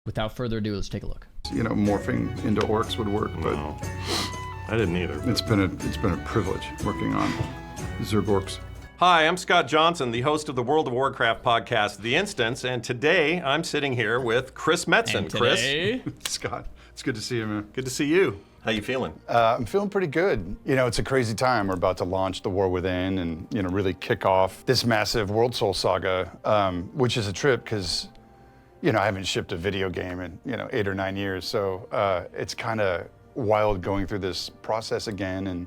without further ado, let's take a look. You know, morphing into orcs would work, but no, I didn't either. It's been a privilege working on Zerg orcs. Hi, I'm Scott Johnson, the host of the World of Warcraft podcast, The Instance, and today I'm sitting here with Chris Metzen. And today, Chris, Scott, it's good to see you, man. good to see you. How you feeling? I'm feeling pretty good. You know, it's a crazy time. We're about to launch The War Within and, you know, really kick off this massive Worldsoul saga, which is a trip because, you know, I haven't shipped a video game in, 8 or 9 years. So it's kind of wild going through this process again and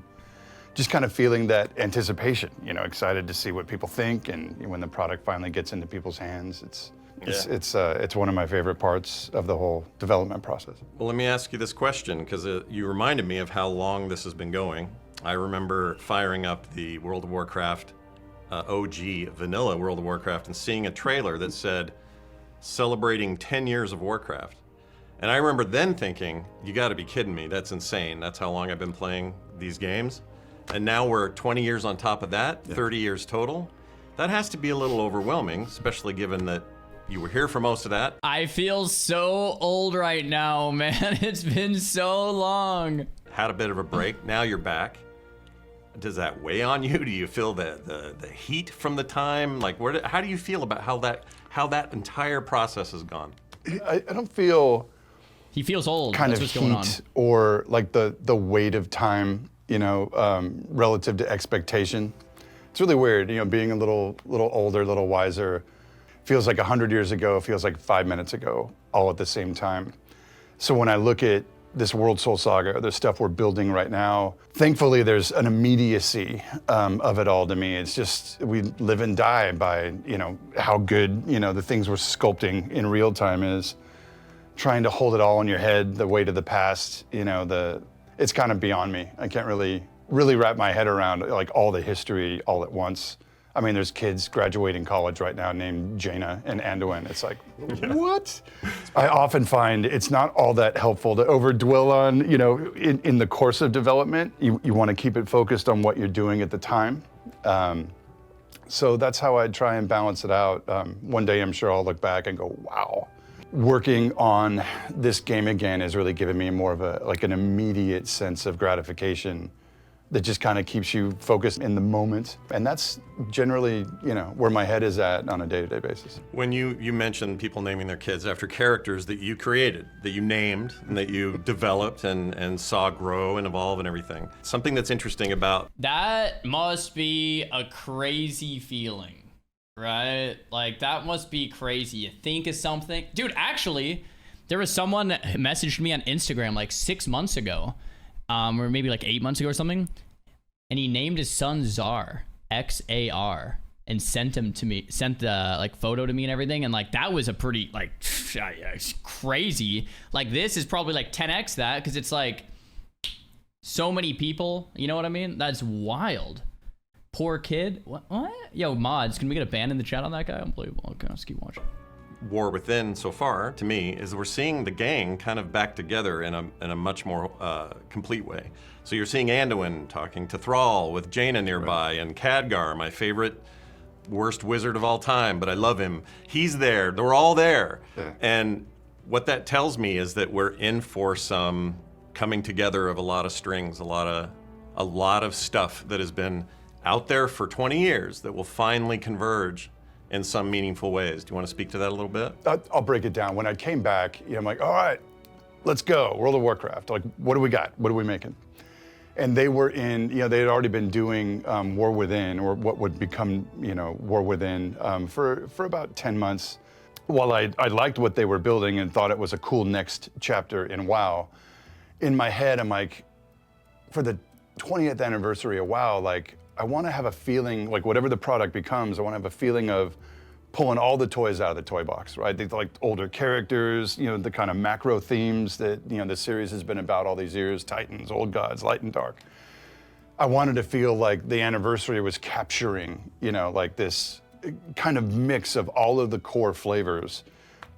just kind of feeling that anticipation, excited to see what people think. And when the product finally gets into people's hands, it's one of my favorite parts of the whole development process. Well, let me ask you this question, because you reminded me of how long this has been going. I remember firing up the World of Warcraft OG vanilla World of Warcraft and seeing a trailer that said, celebrating 10 years of Warcraft. And I remember then thinking, you gotta be kidding me, that's insane. That's how long I've been playing these games. And now we're 20 years on top of that, 30 years total. That has to be a little overwhelming, especially given that you were here for most of that. I feel so old right now, man. It's been so long. Had a bit of a break, now you're back. Does that weigh on you? Do you feel the heat from the time? Like, how do you feel about how that entire process has gone? I don't feel he feels old. Kind That's of what's going on. heat or like the weight of time, relative to expectation. It's really weird, being a little older, a little wiser. Feels like 100 years ago, feels like 5 minutes ago, all at the same time. So when I look at this Worldsoul saga, the stuff we're building right now, thankfully there's an immediacy of it all to me. It's just, we live and die by, how good, the things we're sculpting in real time is. Trying to hold it all in your head, the weight of the past, it's kind of beyond me. I can't really wrap my head around like all the history all at once. I mean, there's kids graduating college right now named Jaina and Anduin. It's like, what? I often find it's not all that helpful to overdwell on, in the course of development. You want to keep it focused on what you're doing at the time. So that's how I try and balance it out. One day I'm sure I'll look back and go, wow. Working on this game again has really given me more of an immediate sense of gratification that just kind of keeps you focused in the moment. And that's generally, where my head is at on a day-to-day basis. When you mentioned people naming their kids after characters that you created, that you named, and that you developed and saw grow and evolve and everything. Something that's interesting about... That must be a crazy feeling, right? Like, that must be crazy. You think of something. Dude, actually, there was someone that messaged me on Instagram like 6 months ago, or maybe like 8 months ago or something, and he named his son Xar, X-A-R, and sent the photo to me and everything, and like that was a pretty it's crazy. Like, this is probably like 10x that, because it's like so many people, you know what I mean? That's wild. Poor kid. What? Yo, mods, can we get a ban in the chat on that guy? Unbelievable. Okay, let's keep watching. War Within so far, to me, is we're seeing the gang kind of back together in a much more complete way. So you're seeing Anduin talking to Thrall with Jaina nearby, right. And Khadgar, my favorite worst wizard of all time, but I love him. He's there. They're all there. Yeah. And what that tells me is that we're in for some coming together of a lot of strings, a lot of stuff that has been out there for 20 years that will finally converge in some meaningful ways. Do you want to speak to that a little bit? I'll break it down. When I came back, I'm like, all right, let's go, World of Warcraft. Like, what do we got? What are we making? And they were in, they had already been doing War Within, or what would become, War Within, for about 10 months. While I liked what they were building and thought it was a cool next chapter in WoW, in my head, I'm like, for the 20th anniversary of WoW, like, I want to have a feeling, like whatever the product becomes, I want to have a feeling of pulling all the toys out of the toy box, right? They like older characters, the kind of macro themes that, the series has been about all these years, Titans, Old Gods, Light and Dark. I wanted to feel like the anniversary was capturing, like this kind of mix of all of the core flavors,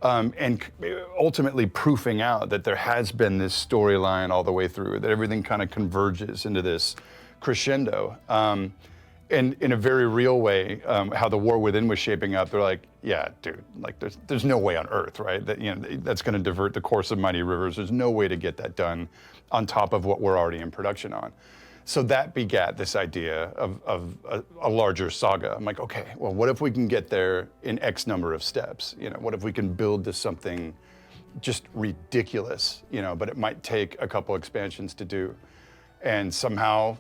and ultimately proofing out that there has been this storyline all the way through, that everything kind of converges into this crescendo. and in a very real way, how the war within was shaping up. They're like, yeah, dude, like there's no way on earth, right? That that's going to divert the course of mighty rivers. There's no way to get that done on top of what we're already in production on. So that begat this idea of a larger saga. I'm like, okay, well, what if we can get there in X number of steps? What if we can build to something just ridiculous, but it might take a couple expansions to do. And somehow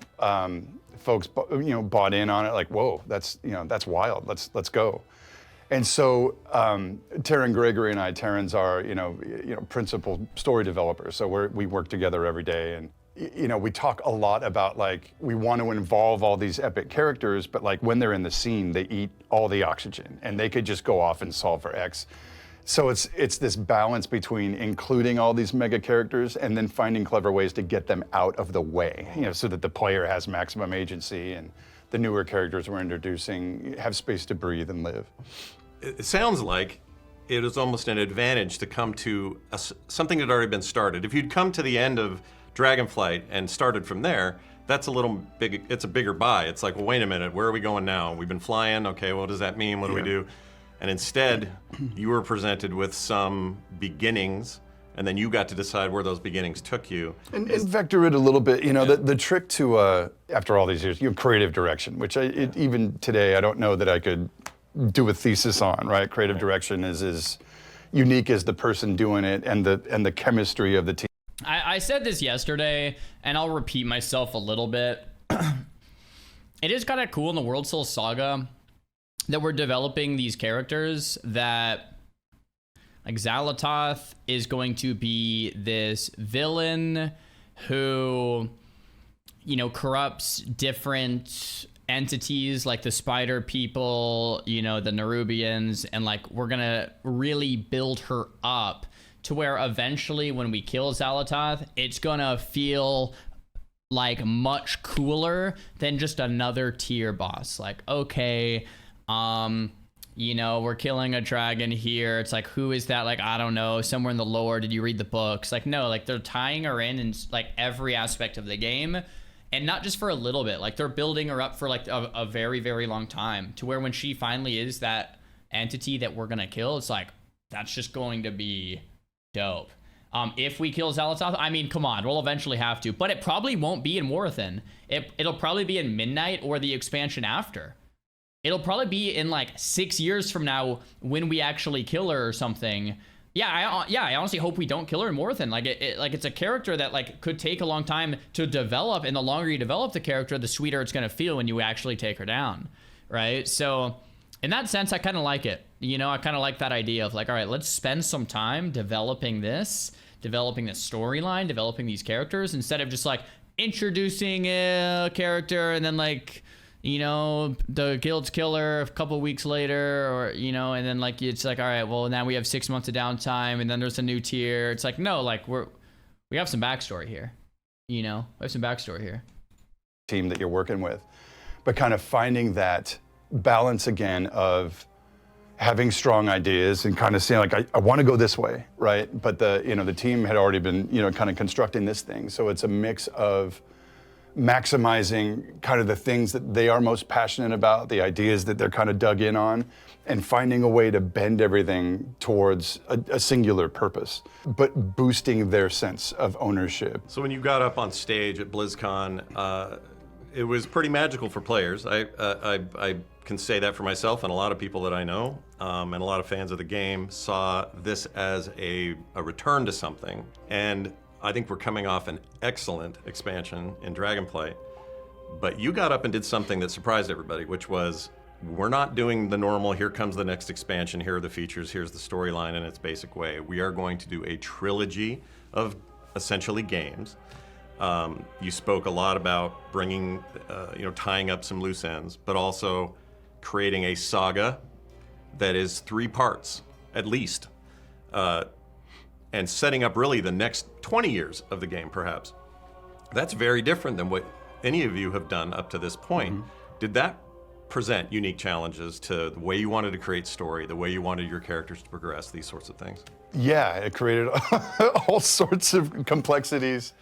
folks, bought in on it. Like, whoa, that's wild. Let's go. And so Taryn Gregory and I, Taryn's our principal story developer. So we work together every day, and we talk a lot about like we want to involve all these epic characters, but like when they're in the scene, they eat all the oxygen, and they could just go off and solve for X. So it's this balance between including all these mega characters and then finding clever ways to get them out of the way, so that the player has maximum agency and the newer characters we're introducing have space to breathe and live. It sounds like it is almost an advantage to come to something that had already been started. If you'd come to the end of Dragonflight and started from there, that's a little big, it's a bigger buy. It's like, well, wait a minute, where are we going now? We've been flying, okay, what does that mean? What do we do? And instead, you were presented with some beginnings, and then you got to decide where those beginnings took you. And vector it a little bit. The trick to, after all these years, creative direction, which even today, I don't know that I could do a thesis on, right? Creative direction is as unique as the person doing it and the chemistry of the team. I said this yesterday, and I'll repeat myself a little bit. It is kind of cool in the Worldsoul saga that we're developing these characters that, like, Xalatoth is going to be this villain who, corrupts different entities like the spider people, the Nerubians, and like we're gonna really build her up to where eventually when we kill Xalatoth, it's gonna feel like much cooler than just another tier boss. Like, okay, we're killing a dragon here. It's like, who is that? Like, I don't know, somewhere in the lore. Did you read the books? Like, no, like they're tying her in like every aspect of the game, and not just for a little bit. Like, they're building her up for like a very, very long time, to where when she finally is that entity that we're gonna kill, it's like, that's just going to be dope. If we kill Xalatoth, I mean, come on, we'll eventually have to, but it probably won't be in Warathan. It'll probably be in Midnight or the expansion after. It'll probably be in like 6 years from now when we actually kill her or something. I honestly hope we don't kill her in Warathan. Like, it's a character that like could take a long time to develop, and the longer you develop the character, the sweeter it's gonna feel when you actually take her down, right? So in that sense, I kind of like it. I kind of like that idea of like, all right, let's spend some time developing this storyline, developing these characters, instead of just like introducing a character and then like, the guild's killer a couple weeks later, or, and then like, it's like, all right, well, now we have 6 months of downtime and then there's a new tier. It's like, no, like we have some backstory here, we have some backstory here. Team that you're working with, but kind of finding that balance again of having strong ideas and kind of saying like, I want to go this way, right? But the team had already been, kind of constructing this thing. So it's a mix of maximizing kind of the things that they are most passionate about, the ideas that they're kind of dug in on, and finding a way to bend everything towards a singular purpose, but boosting their sense of ownership. So when you got up on stage at BlizzCon, it was pretty magical for players. I can say that for myself, and a lot of people that I know, and a lot of fans of the game saw this as a return to something. And I think we're coming off an excellent expansion in Dragonflight, but you got up and did something that surprised everybody, which was, we're not doing the normal, here comes the next expansion, here are the features, here's the storyline in its basic way. We are going to do a trilogy of essentially games. You spoke a lot about bringing, tying up some loose ends, but also creating a saga that is 3 parts, at least. And setting up really the next 20 years of the game, perhaps. That's very different than what any of you have done up to this point. Mm-hmm. Did that present unique challenges to the way you wanted to create story, the way you wanted your characters to progress, these sorts of things? Yeah, it created all sorts of complexities.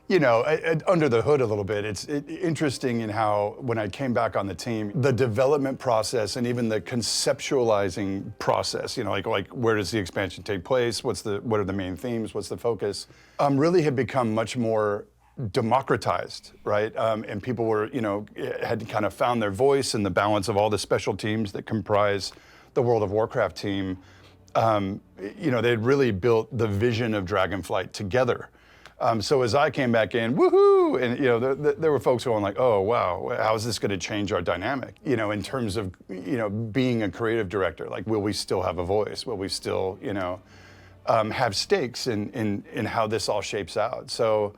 you know, under the hood a little bit, it's interesting in how when I came back on the team, the development process and even the conceptualizing process, you know, like where does the expansion take place? What are the main themes? What's the focus? Really had become much more democratized, right? And people were, you know, had kind of found their voice in the balance of all the special teams that comprise the World of Warcraft team. You know, they'd really built the vision of Dragonflight together. So as I came back in, woohoo, and you know, there were folks going like, oh wow, how is this going to change our dynamic? You know, in terms of, you know, being a creative director, like, will we still have a voice? Will we still, you know, have stakes in how this all shapes out? So,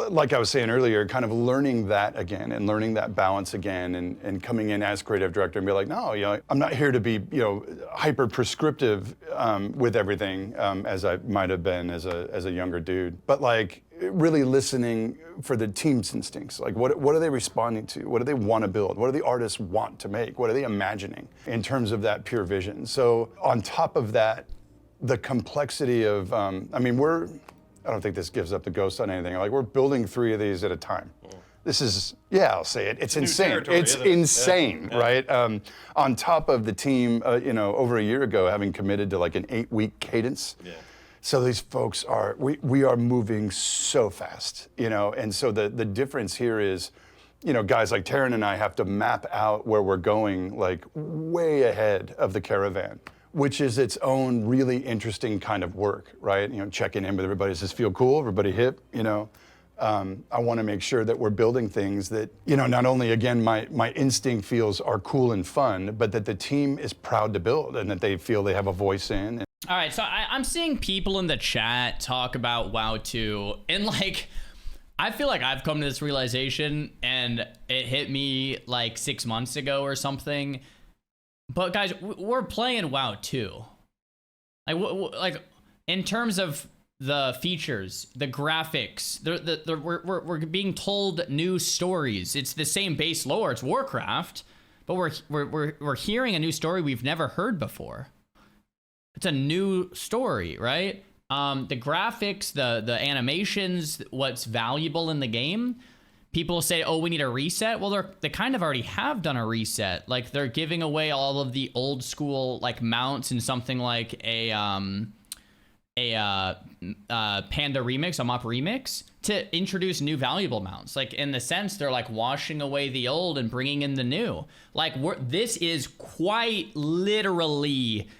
like I was saying earlier, kind of learning that again and learning that balance again, and coming in as creative director and be like, no, you know, I'm not here to be, you know, hyper prescriptive with everything as I might have been as a younger dude, but like really listening for the team's instincts. Like, what are they responding to? What do they want to build? What do the artists want to make? What are they imagining in terms of that pure vision? So on top of that, the complexity of, I mean, I don't think this gives up the ghost on anything. Like, we're building 3 of these at a time. This is, yeah, I'll say it. It's insane. It's insane, yeah. Right? On top of the team, you know, over a year ago, having committed to like an 8-week cadence. Yeah. So these folks we are moving so fast, you know, and so the difference here is, you know, guys like Taryn and I have to map out where we're going, like way ahead of the caravan, which is its own really interesting kind of work, right? You know, checking in with everybody. Does this feel cool? Everybody hip? You know, I want to make sure that we're building things that, you know, not only, again, my instinct feels are cool and fun, but that the team is proud to build and that they feel they have a voice in. All right, so I'm seeing people in the chat talk about WoW 2, and like, I feel like I've come to this realization, and it hit me like 6 months ago or something. But guys, we're playing WoW 2. Like in terms of the features, the graphics, we're being told new stories. It's the same base lore. It's Warcraft, but we're hearing a new story we've never heard before. It's a new story, right? The graphics, the animations, what's valuable in the game. People say, oh, we need a reset. Well, they kind of already have done a reset. Like, they're giving away all of the old school like mounts in something like a Panda remix, a mop remix, to introduce new valuable mounts. Like, in the sense, they're like washing away the old and bringing in the new. Like, this is quite literally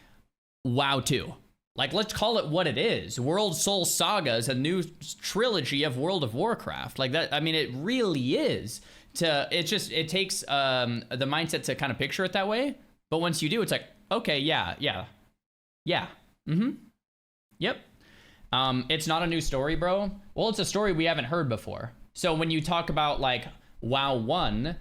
WoW 2. Like, let's call it what it is. Worldsoul Saga is a new trilogy of World of Warcraft. Like that, I mean, it really is. It takes the mindset to kind of picture it that way. But once you do, it's like, okay, yeah. Mm-hmm. Yep. It's not a new story, bro. Well, it's a story we haven't heard before. So when you talk about like WoW 1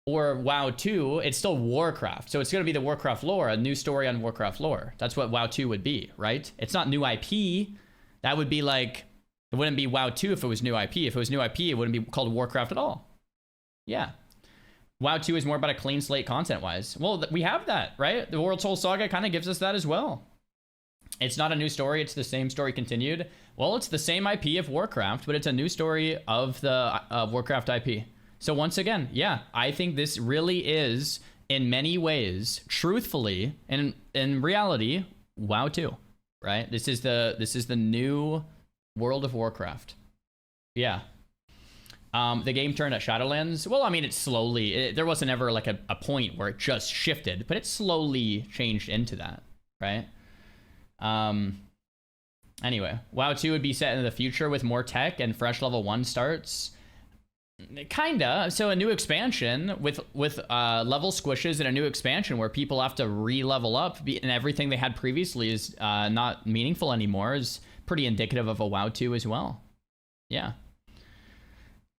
or WoW 2, it's still Warcraft. So it's going to be the Warcraft lore, a new story on Warcraft lore. That's what WoW 2 would be, right? It's not new IP. That would be like, it wouldn't be WoW 2 if it was new IP. If it was new IP, it wouldn't be called Warcraft at all. Yeah. WoW 2 is more about a clean slate content-wise. Well, we have that, right? The Worldsoul Saga kind of gives us that as well. It's not a new story. It's the same story continued. Well, it's the same IP of Warcraft, but it's a new story of the Warcraft IP. So once again, yeah, I think this really is, in many ways, truthfully, and in reality, WoW 2, right? This is the new World of Warcraft. Yeah. The game turned at Shadowlands. Well, I mean, it slowly, there wasn't ever like a point where it just shifted, but it slowly changed into that, right? Anyway, WoW 2 would be set in the future with more tech and fresh level 1 starts. Kinda. So a new expansion with level squishes and a new expansion where people have to re-level up, and everything they had previously is not meaningful anymore is pretty indicative of a WoW 2 as well. Yeah.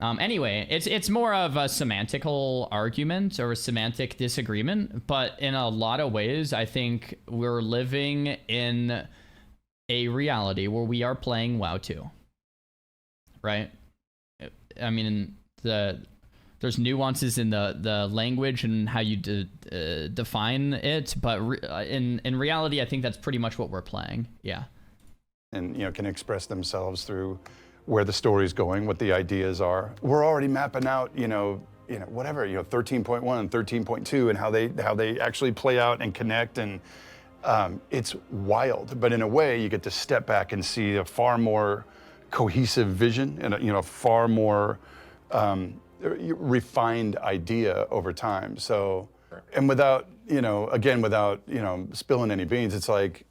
Anyway, it's more of a semantical argument or a semantic disagreement, but in a lot of ways, I think we're living in a reality where we are playing WoW 2, right? I mean, there's nuances in the language and how you define it, but in reality, I think that's pretty much what we're playing. Yeah. And, you know, can express themselves through where the story's going, what the ideas are. We're already mapping out, whatever, 13.1 and 13.2 and how they actually play out and connect, and it's wild. But in a way, you get to step back and see a far more cohesive vision and a far more refined idea over time. So, and without spilling any beans, it's like,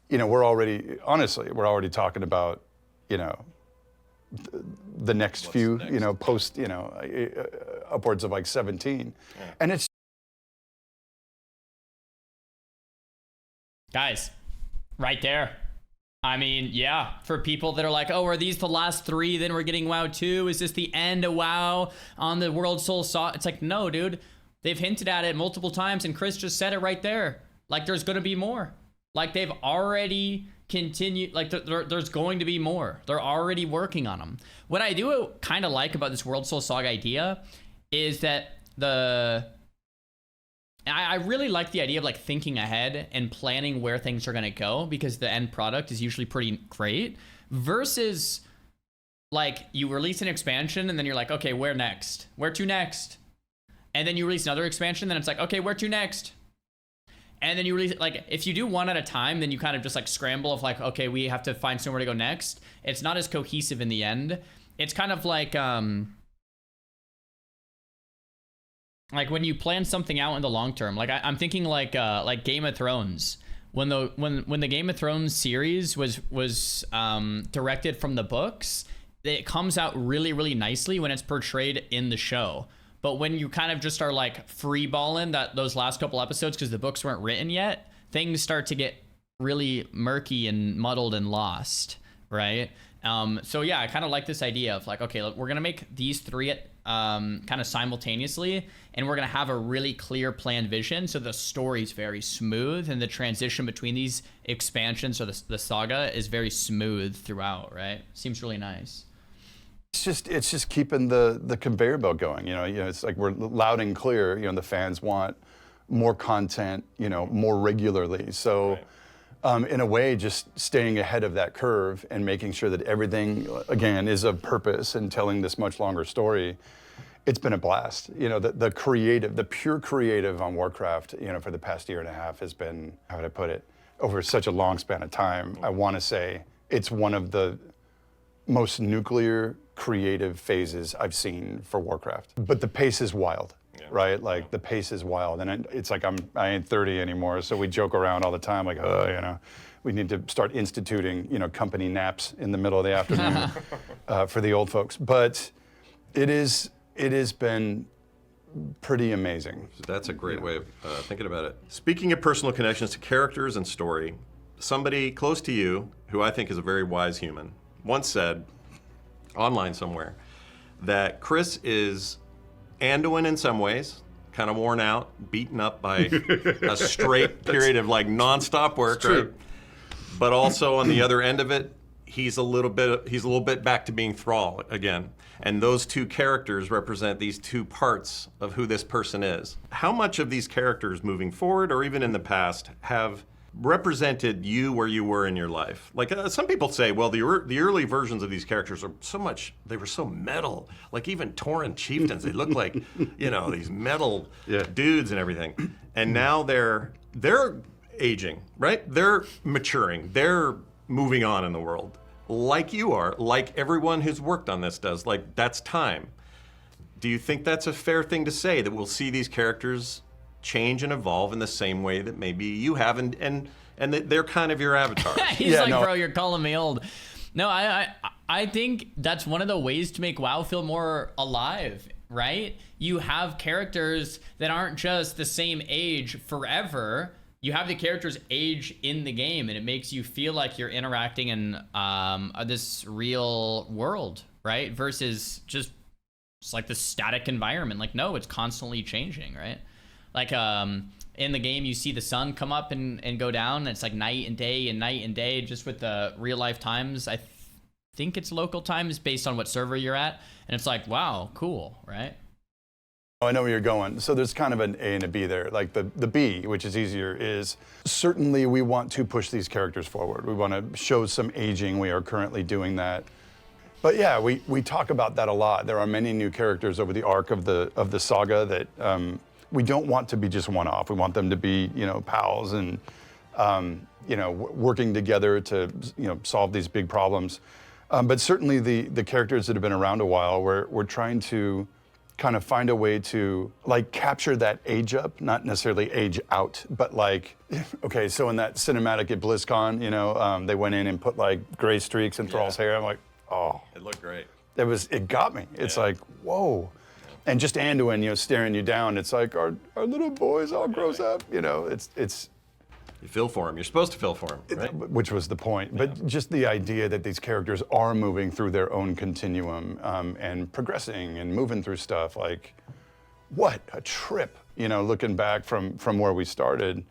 we're already talking about, the next few, post, upwards of like 17. Yeah. And it's guys, right there. I mean, yeah, for people that are like, oh, are these the last 3? Then we're getting WoW 2. Is this the end of WoW on the Worldsoul Saga? It's like, no, dude. They've hinted at it multiple times, and Chris just said it right there. Like, there's going to be more. Like, they've already continued. Like, there's going to be more. They're already working on them. What I do kind of like about this Worldsoul Saga idea is that I really like the idea of like thinking ahead and planning where things are going to go, because the end product is usually pretty great, versus like you release an expansion and then you're like, okay, where next? Where to next? And then you release another expansion, then it's like, okay, where to next? And then you release, like, if you do one at a time, then you kind of just like scramble of like, okay, we have to find somewhere to go next. It's not as cohesive in the end. It's kind of like when you plan something out in the long term. Like I'm thinking like Game of Thrones. When the Game of Thrones series was directed from the books, it comes out really, really nicely when it's portrayed in the show. But when you kind of just are like freeballing those last couple episodes because the books weren't written yet, things start to get really murky and muddled and lost, right? So yeah, I kind of like this idea of like, okay, look, we're gonna make these 3 kind of simultaneously, and we're gonna have a really clear planned vision, so the story's very smooth, and the transition between these expansions or the saga is very smooth throughout, right? Seems really nice. It's just keeping the conveyor belt going. It's like we're loud and clear. The fans want more content, more regularly. So, in a way, just staying ahead of that curve and making sure that everything, again, is of purpose and telling this much longer story. It's been a blast. The pure creative on Warcraft, for the past year and a half has been, how would I put it, over such a long span of time. I want to say it's one of the most nuclear creative phases I've seen for Warcraft. But the pace is wild, right? Like the pace is wild. And it's like I ain't 30 anymore, so we joke around all the time like, we need to start instituting, company naps in the middle of the afternoon for the old folks. But it has been pretty amazing. That's a great way of thinking about it. Speaking of personal connections to characters and story, somebody close to you, who I think is a very wise human, once said, online somewhere, that Chris is Anduin in some ways, kind of worn out, beaten up by a straight period of like nonstop work, right? But also on the other end of it, he's a little bit back to being Thrall again. And those 2 characters represent these 2 parts of who this person is. How much of these characters moving forward, or even in the past, have represented you where you were in your life? Like some people say, well, the early versions of these characters are they were so metal. Like even Tauren chieftains, they look like, these metal dudes and everything. And now they're aging, right? They're maturing. They're moving on in the world. Like you are, like everyone who's worked on this does. Like that's time. Do you think that's a fair thing to say, that we'll see these characters change and evolve in the same way that maybe you have, and that they're kind of your avatar? He's bro, you're calling me old. No, I think that's one of the ways to make WoW feel more alive, right? You have characters that aren't just the same age forever. You have the characters age in the game, and it makes you feel like you're interacting in this real world, right? Versus just like this static environment. Like, no, it's constantly changing, right? Like in the game, you see the sun come up and go down, and it's like night and day, just with the real life times. I think it's local times based on what server you're at. And it's like, wow, cool, right? Oh, I know where you're going. So there's kind of an A and a B there. Like the B, which is easier, is certainly we want to push these characters forward. We want to show some aging. We are currently doing that. But yeah, we talk about that a lot. There are many new characters over the arc of the saga that we don't want to be just one-off. We want them to be, pals and, working together to, solve these big problems. But certainly the characters that have been around a while, we're trying to kind of find a way to like capture that age up, not necessarily age out, but like, okay, so in that cinematic at BlizzCon, they went in and put like gray streaks in Thrall's hair. I'm like, oh. It looked great. It got me. It's like, whoa. And just Anduin, staring you down, it's like, our little boys all grows up, it's. You feel for him. You're supposed to feel for him, right? Which was the point. But just the idea that these characters are moving through their own continuum and progressing and moving through stuff, like, what a trip, looking back from where we started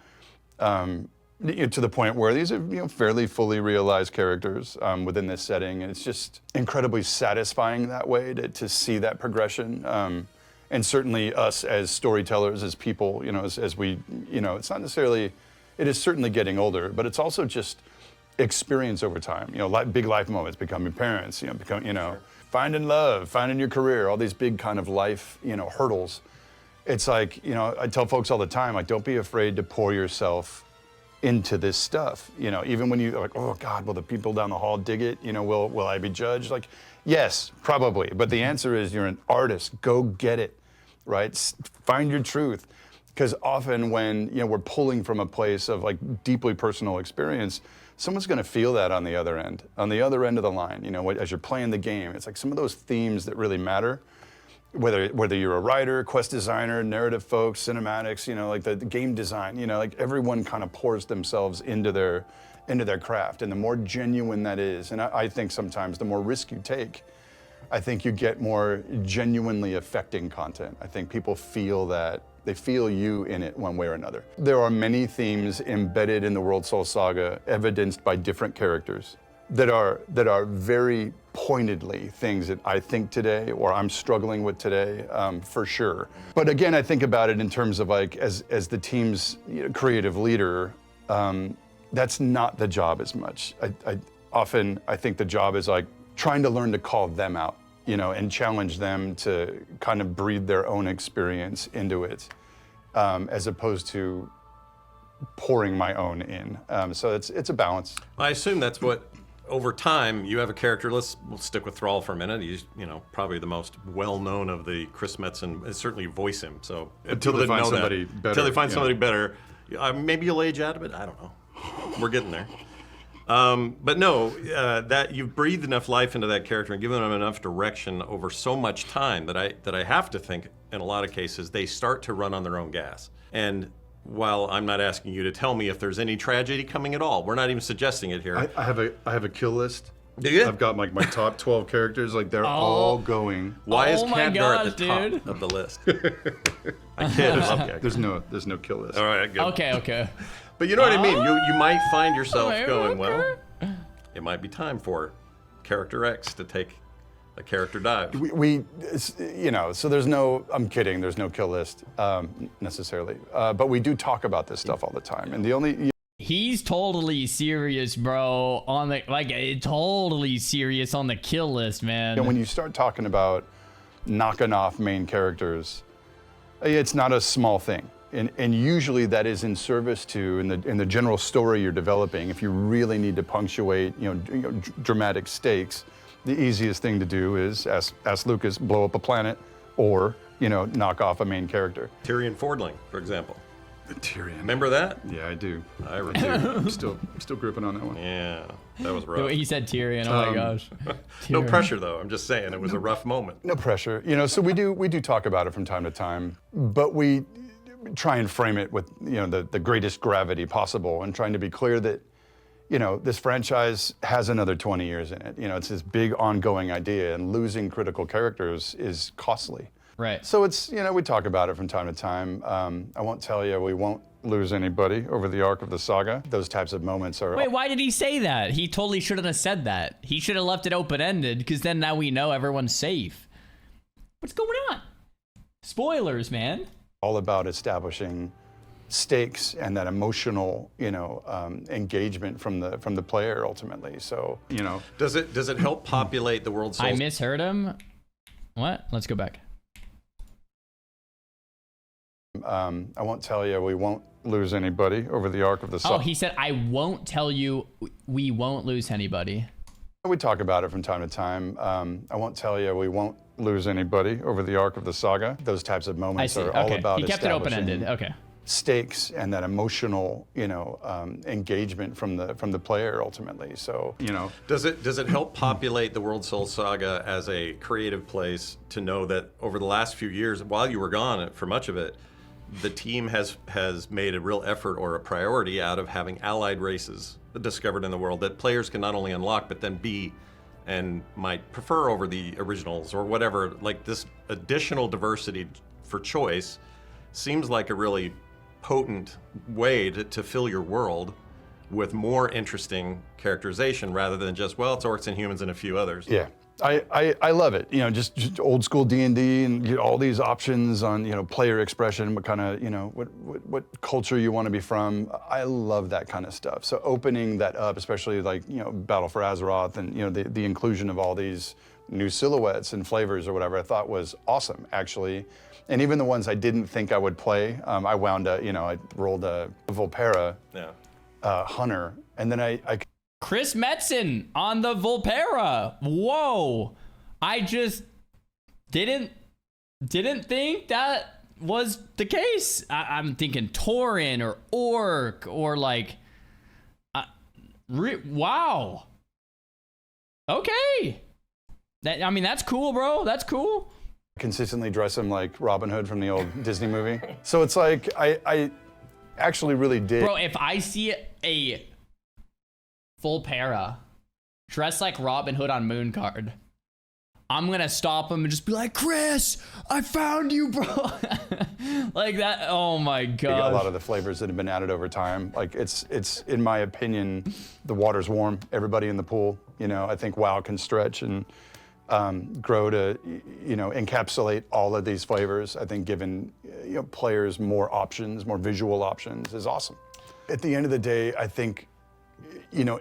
to the point where these are, fairly fully realized characters within this setting. And it's just incredibly satisfying that way to see that progression. And certainly us as storytellers, as people, as we, it's not necessarily. It is certainly getting older, but it's also just experience over time. Big life moments, becoming parents, finding love, finding your career, all these big kind of life, hurdles. It's like, I tell folks all the time, like, don't be afraid to pour yourself into this stuff. Even when you're like, oh God, will the people down the hall dig it? Will I be judged? Like, yes, probably. But the answer is you're an artist. Go get it, right? Find your truth. Because often when we're pulling from a place of like deeply personal experience, someone's going to feel that on the other end of the line. As you're playing the game, it's like some of those themes that really matter. Whether you're a writer, quest designer, narrative folks, cinematics, like the game design, like everyone kind of pours themselves into their craft, and the more genuine that is, and I think sometimes the more risk you take, I think you get more genuinely affecting content. I think people feel that. They feel you in it one way or another. There are many themes embedded in the Worldsoul saga, evidenced by different characters, that are very pointedly things that I think today, or I'm struggling with today, for sure. But again, I think about it in terms of like, as the team's creative leader, that's not the job as much. I think the job is like trying to learn to call them out. And challenge them to kind of breathe their own experience into it, as opposed to pouring my own in. So it's a balance. I assume that's what, over time, you have a character. We'll stick with Thrall for a minute. He's, probably the most well-known of the Chris Metzen, and certainly voice him. So until they find somebody better. Until they find somebody better. Maybe you'll age out of it. I don't know. We're getting there. But no, that you've breathed enough life into that character and given them enough direction over so much time that I have to think, in a lot of cases, they start to run on their own gas. And while I'm not asking you to tell me if there's any tragedy coming at all, we're not even suggesting it here. I have a kill list. Do you? I've got like my top 12 characters, like they're all going. Why is Khadgar at the top of the list? I kid. I love Khadgar. There's no kill list. All right, good. Okay. But you know what I mean? You might find yourself going, well, it might be time for Character X to take a character dive. So there's no, I'm kidding, there's no kill list necessarily. But we do talk about this stuff all the time. And the only... He's totally serious, bro, totally serious on the kill list, man. And when you start talking about knocking off main characters, it's not a small thing. And usually that is in service to, in the general story you're developing, if you really need to punctuate, dramatic stakes, the easiest thing to do is ask Lucas, blow up a planet, or, knock off a main character. Tyrion Fordling, for example. Tyrion. Remember that? Yeah, I do. I remember. I'm still gripping on that one. Yeah, that was rough. He said Tyrion. Oh my gosh. No pressure though. I'm just saying it was a rough moment. No pressure. So we do talk about it from time to time, but we try and frame it with the greatest gravity possible, and trying to be clear that this franchise has another 20 years in it. It's this big ongoing idea, and losing critical characters is costly. Right. So it's, we talk about it from time to time. I won't tell you we won't lose anybody over the arc of the saga. Those types of moments are... Wait, why did he say that? He totally shouldn't have said that. He should have left it open-ended, because then now we know everyone's safe. What's going on? Spoilers, man. All about establishing stakes and that emotional, engagement from the player ultimately. So, Does it help populate the Worldsoul? I misheard him. What? Let's go back. I won't tell you we won't lose anybody over the arc of the Saga. Oh, he said, I won't tell you we won't lose anybody. We talk about it from time to time. I won't tell you we won't lose anybody over the arc of the Saga. Those types of I moments see. are all Okay. about He kept it establishing open-ended. Okay. stakes and that emotional, engagement from the player ultimately. So, Does it help populate the Worldsoul Saga as a creative place to know that over the last few years, while you were gone for much of it, the team has made a real effort or a priority out of having allied races discovered in the world that players can not only unlock but then be and might prefer over the originals or whatever. Like, this additional diversity for choice seems like a really potent way to fill your world with more interesting characterization rather than just, well, it's orcs and humans and a few others. yeah. I love it. Just old school D&D and all these options on, player expression, what kind of, what culture you want to be from. I love that kind of stuff. So opening that up, especially like, Battle for Azeroth and, the inclusion of all these new silhouettes and flavors or whatever, I thought was awesome, actually. And even the ones I didn't think I would play, I wound up, I rolled a Volpera Hunter, and then I Chris Metzen on the Volpera. Whoa. I just didn't think that was the case. I'm thinking Tauren or Orc or like, wow. Okay. That's cool, bro. That's cool. consistently dress him like Robin Hood from the old Disney movie. So it's like, I actually really did. Bro, if I see a Volpera dressed like Robin Hood on Mooncard, I'm gonna stop him and just be like, Chris, I found you, bro. Like that. Oh my god. A lot of the flavors that have been added over time. Like it's in my opinion, the water's warm. Everybody in the pool, I think WoW can stretch and grow to, encapsulate all of these flavors. I think giving players more options, more visual options is awesome. At the end of the day, I think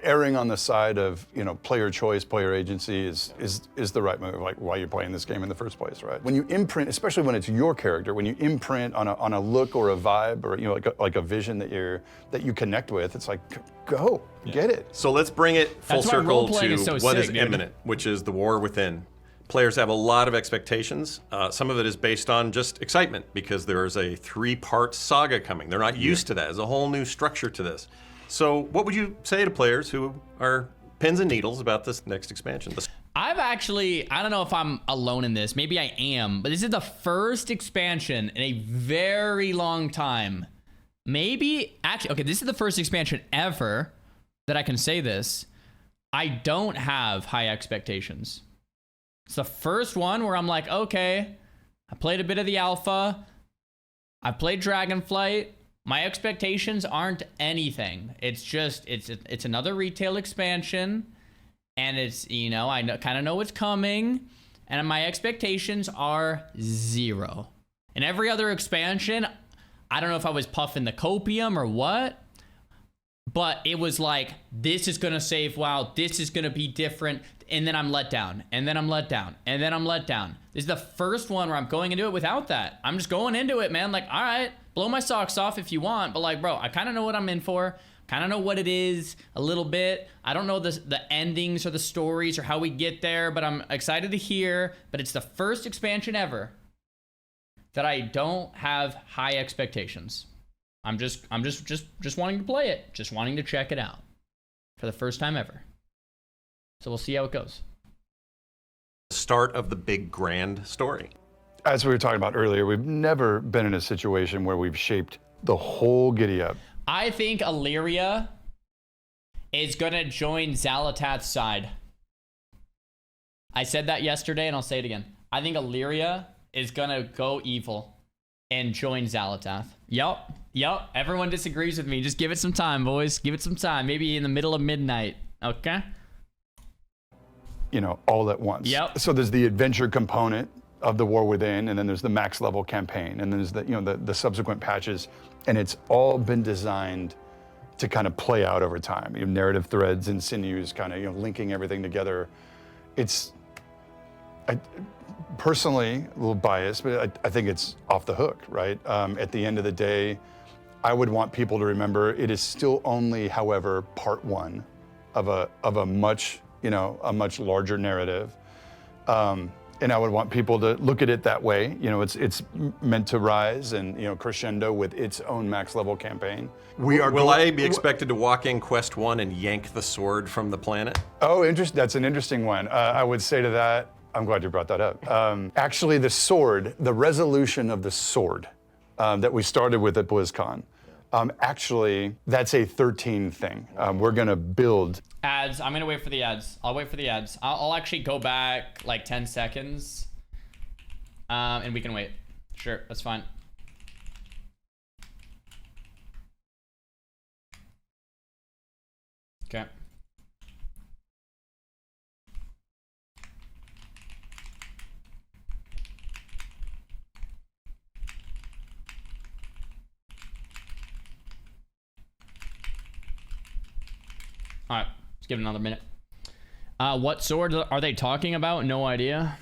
erring on the side of, player choice, player agency is the right move, like why you're playing this game in the first place, right? When you imprint, especially when it's your character, when you imprint on a look or a vibe or, like a vision that you connect with, it's like, go, get it. So let's bring it full circle to so what is sick, imminent, which is the war within. Players have a lot of expectations. Some of it is based on just excitement because there is a 3-part saga coming. They're not used to that. There's a whole new structure to this. So what would you say to players who are pins and needles about this next expansion? I don't know if I'm alone in this. Maybe I am, but this is the first expansion in a very long time. Okay, this is the first expansion ever that I can say this. I don't have high expectations. It's the first one where I'm like, okay, I played a bit of the alpha. I played Dragonflight. My expectations aren't anything. It's just, it's another retail expansion, and it's, I kind of know what's coming, and my expectations are 0. In every other expansion, I don't know if I was puffing the copium or what, but it was like, this is going to save WoW, this is going to be different, and then I'm let down, and then I'm let down, and then I'm let down. This is the first one where I'm going into it without that. I'm just going into it, man, like, all right, blow my socks off if you want, but like, bro, I kind of know what I'm in for, kind of know what it is a little bit. I don't know the endings or the stories or how we get there, but I'm excited to hear. But it's the first expansion ever that I don't have high expectations. I'm just wanting to play it, just wanting to check it out for the first time ever. So we'll see how it goes. Start of the big grand story. As we were talking about earlier, we've never been in a situation where we've shaped the whole giddy up. I think Illyria is going to join Xalatath's side. I said that yesterday, and I'll say it again. I think Illyria is going to go evil and join Xalatath. Yup. Everyone disagrees with me. Just give it some time, boys. Give it some time. Maybe in the middle of midnight. Okay? All at once. Yep. So there's the adventure component, of the War Within, and then there's the max level campaign, and then there's the subsequent patches, and it's all been designed to kind of play out over time. You have narrative threads and sinews, kind of linking everything together. Personally, a little biased, but I think it's off the hook, right? At the end of the day, I would want people to remember it is still only, however, part one of a much larger narrative. And I would want people to look at it that way. It's meant to rise and crescendo with its own max level campaign. Will I be expected to walk in Quest 1 and yank the sword from the planet? Oh, that's an interesting one. I would say to that, I'm glad you brought that up. Actually, the sword, the resolution of the sword that we started with at BlizzCon, actually, that's a 13 thing. We're gonna build. Ads, I'm gonna wait for the ads. I'll wait for the ads. I'll actually go back like 10 seconds. And we can wait. Sure, that's fine. Okay. All right, let's give it another minute. What sword are they talking about? No idea.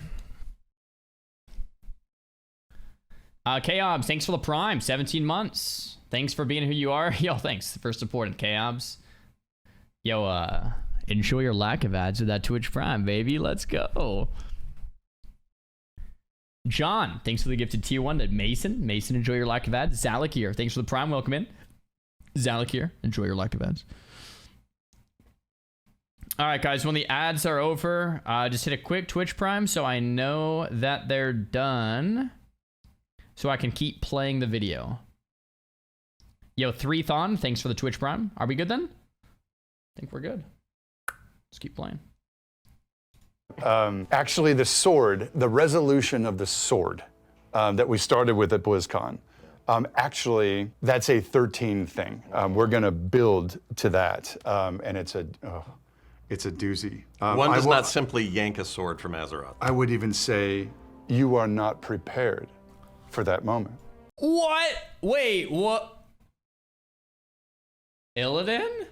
K-Obs, thanks for the prime. 17 months. Thanks for being who you are. Yo, thanks for supporting K-Obs. Yo, enjoy your lack of ads with that Twitch Prime, baby. Let's go. John, thanks for the gifted tier 1 to Mason. Mason, enjoy your lack of ads. Zalek here, thanks for the prime. Welcome in. Zalek here, enjoy your lack of ads. All right, guys, when the ads are over, just hit a quick Twitch Prime so I know that they're done so I can keep playing the video. Yo, 3thon, thanks for the Twitch Prime. Are we good then? I think we're good. Let's keep playing. Actually, the sword, the resolution of the sword that we started with at BlizzCon, actually, that's a 13 thing. We're gonna build to that, and it's a doozy. One does not simply yank a sword from Azeroth. I would even say you are not prepared for that moment. What? Wait, what? Illidan?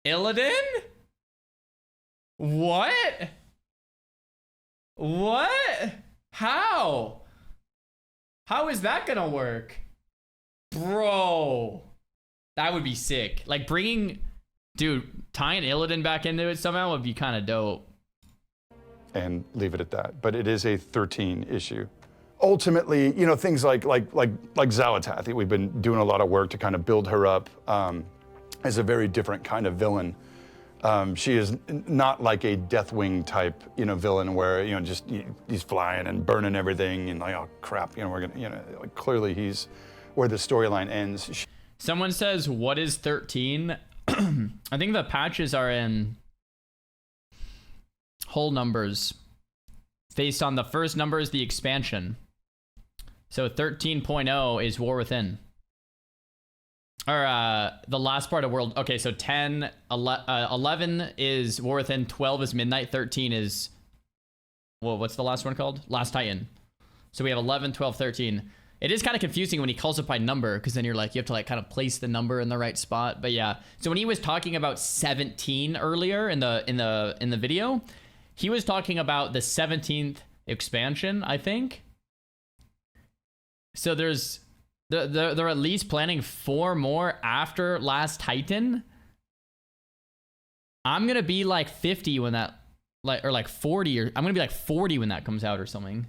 Illidan? What? What? How? How is that gonna work? Bro. That would be sick. Like bringing... Dude, tying Illidan back into it somehow would be kind of dope. And leave it at that. But it is a 13 issue. Ultimately, things like Xalatath, we've been doing a lot of work to kind of build her up as a very different kind of villain. She is not like a Deathwing type, villain where, he's flying and burning everything and like, oh crap, we're gonna, like clearly he's where the storyline ends. Someone says, what is 13? I think the patches are in whole numbers. Based on the first number is the expansion. So 13.0 is War Within. Or the last part of World... Okay, so 10, 11 is War Within, 12 is Midnight, 13 is... Well, what's the last one called? Last Titan. So we have 11, 12, 13. It is kind of confusing when he calls it by number, because then you're like, you have to like kind of place the number in the right spot. But yeah, so when he was talking about 17 earlier in the video, he was talking about the 17th expansion, I think. So they're at least planning 4 more after Last Titan. I'm gonna be like 50 when that, or like 40, or I'm gonna be like 40 when that comes out or something.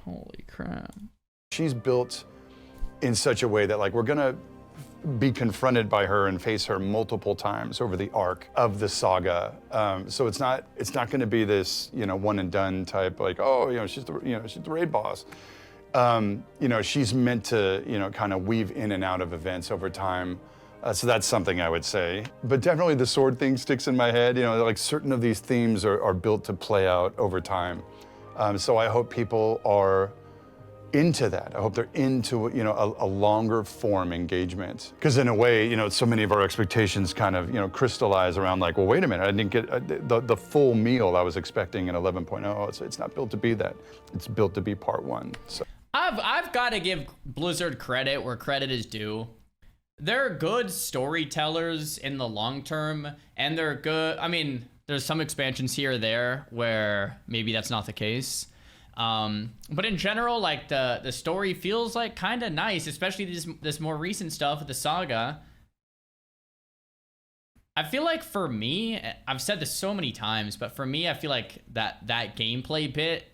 Holy crap. She's built in such a way that like we're gonna be confronted by her and face her multiple times over the arc of the saga. So it's not gonna be this, one and done type, like, oh, she's the raid boss. She's meant to, kind of weave in and out of events over time. So that's something I would say. But definitely the sword thing sticks in my head. Like certain of these themes are built to play out over time. So I hope people are into that. I hope they're into, you know, a longer form engagement. Because in a way, you know, so many of our expectations kind of, you know, crystallize around like, well, wait a minute, I didn't get the full meal I was expecting in 11.0. It's not built to be that. It's built to be part one. So I've got to give Blizzard credit where credit is due. They're good storytellers in the long term, and they're good. I mean, there's some expansions here or there where maybe that's not the case. But in general, like the story feels like kind of nice, especially this more recent stuff with the Saga. I feel like for me, I've said this so many times, but for me, I feel like that gameplay bit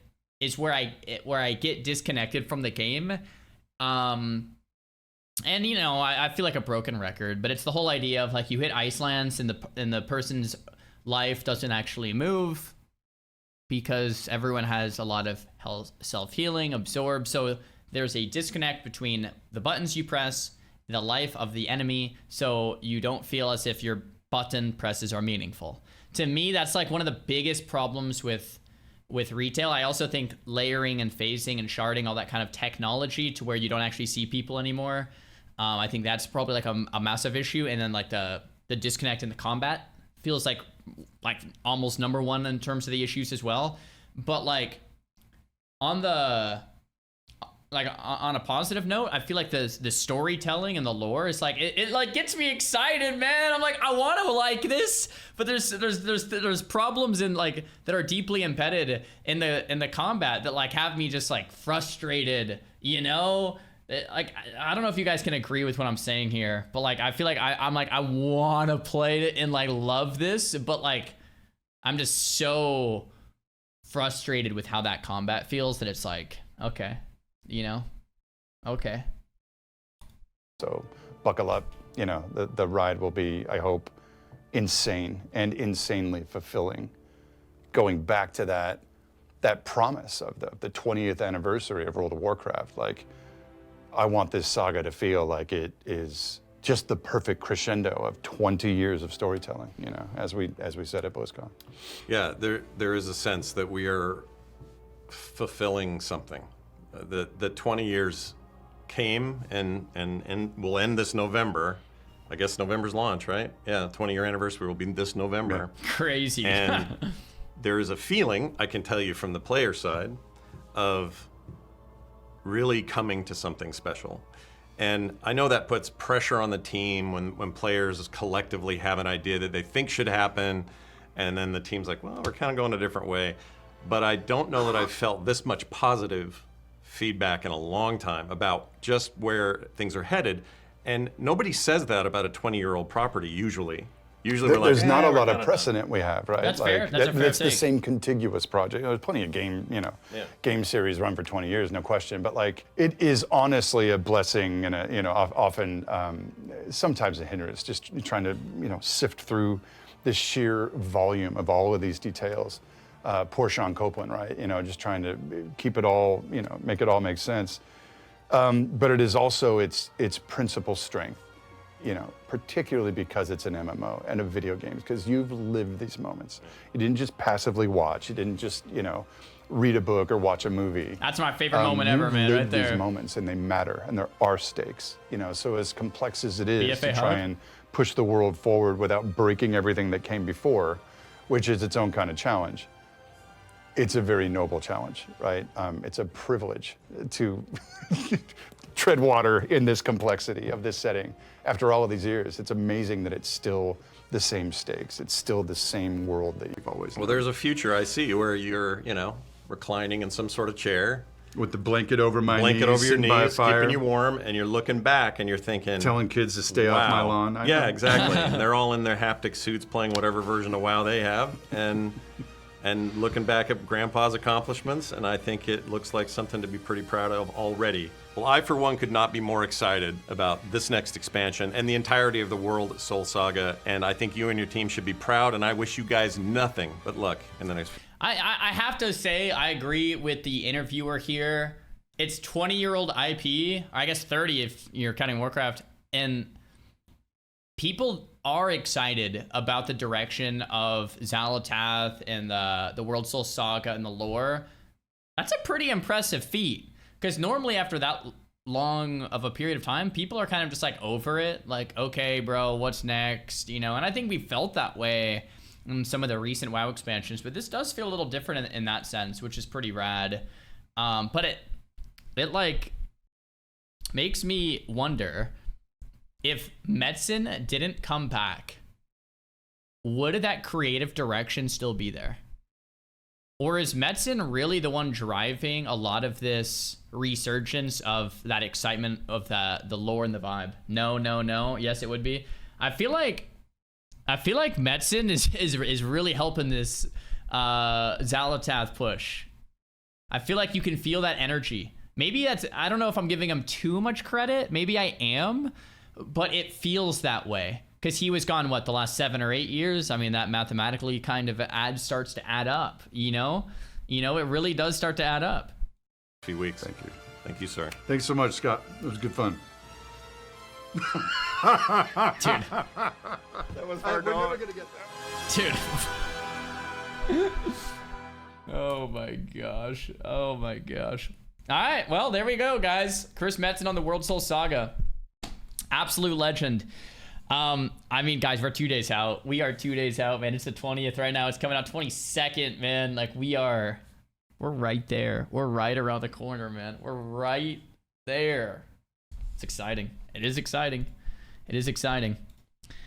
is where I get disconnected from the game. And you know, I feel like a broken record, but it's the whole idea of like you hit Icelands and the person's life doesn't actually move, because everyone has a lot of self-healing absorbed. So there's a disconnect between the buttons you press, the life of the enemy, so you don't feel as if your button presses are meaningful. To me, that's like one of the biggest problems with retail. I also think layering and phasing and sharding, all that kind of technology to where you don't actually see people anymore. I think that's probably like a massive issue. And then like the disconnect in the combat feels like almost number one in terms of the issues as well. But like on a positive note, I feel like the storytelling and the lore is like it like gets me excited, man. I'm like, I want to like this, but there's problems in like that are deeply embedded in the combat that like have me just like frustrated, you know. Like, I don't know if you guys can agree with what I'm saying here, but like I feel like I'm like I want to play it and like love this, but like I'm just so frustrated with how that combat feels that it's like, okay, you know, okay. So buckle up, you know, the ride will be, I hope, insane and insanely fulfilling. Going back to that promise of the 20th anniversary of World of Warcraft, like, I want this saga to feel like it is just the perfect crescendo of 20 years of storytelling, you know, as we said at BlizzCon. Yeah, there is a sense that we are fulfilling something. The 20 years came and will end this November. I guess November's launch, right? Yeah, 20-year anniversary will be this November. Yeah. Crazy. And there is a feeling, I can tell you from the player side, of really coming to something special. And I know that puts pressure on the team when players collectively have an idea that they think should happen, and then the team's like, well, we're kind of going a different way. But I don't know that I've felt this much positive feedback in a long time about just where things are headed. And nobody says that about a 20-year-old property usually. Usually we're like, there's not a lot of precedent we have, right? That's like, fair. That's a fair It's the take. same contiguous project. There's plenty of game series run for 20 years, no question. But like, it is honestly a blessing and often sometimes a hindrance. Just trying to sift through the sheer volume of all of these details. Poor Sean Copeland, right? Just trying to keep it all, make it all make sense. But it is also its principal strength. Particularly because it's an MMO and a video game, because you've lived these moments. You didn't just passively watch. You didn't just, read a book or watch a movie. That's my favorite moment ever, man, right there. These moments, and they matter, and there are stakes. So as complex as it is BFA to try and push the world forward without breaking everything that came before, which is its own kind of challenge, it's a very noble challenge, right? It's a privilege to tread water in this complexity of this setting. After all of these years, it's amazing that it's still the same stakes. It's still the same world that you've always known. Well, there's a future I see where you're, reclining in some sort of chair. With the blanket over my blanket knees, over your sitting by a knees, fire, keeping you warm, and you're looking back and you're thinking, telling kids to stay wow. off my lawn. Yeah, exactly. And they're all in their haptic suits playing whatever version of WoW they have, and looking back at Grandpa's accomplishments, and I think it looks like something to be pretty proud of already. Well, I, for one, could not be more excited about this next expansion and the entirety of the Worldsoul Saga, and I think you and your team should be proud, and I wish you guys nothing but luck in the next... I have to say, I agree with the interviewer here. It's 20-year-old IP, or I guess 30 if you're counting Warcraft, and people are excited about the direction of Xalatath and the Worldsoul Saga and the lore. That's a pretty impressive feat. Because normally after that long of a period of time, people are kind of just like over it. Like, okay, bro, what's next? You know, and I think we felt that way in some of the recent WoW expansions, but this does feel a little different in that sense, which is pretty rad. But it like makes me wonder if Metzen didn't come back, would that creative direction still be there? Or is Metzen really the one driving a lot of this resurgence of that excitement of the lore and the vibe? No. Yes, it would be. I feel like Metzen is really helping this Xalatath push. I feel like you can feel that energy. Maybe that's, I don't know if I'm giving him too much credit. Maybe I am, but it feels that way. Because he was gone, what, the last 7 or 8 years? I mean, that mathematically kind of starts to add up, you know? You know, it really does start to add up. A few weeks. Thank you. Thank you, sir. Thanks so much, Scott. It was good fun. Dude. That was hard. We're never gonna get that. Dude. Oh my gosh. Oh my gosh. All right, well, there we go, guys. Chris Metzen on the Worldsoul Saga. Absolute legend. I mean, guys, we're 2 days out. We are 2 days out, man. It's the 20th right now. It's coming out 22nd, man. Like, we're right there. We're right around the corner, man. We're right there. It's exciting. It is exciting. It is exciting.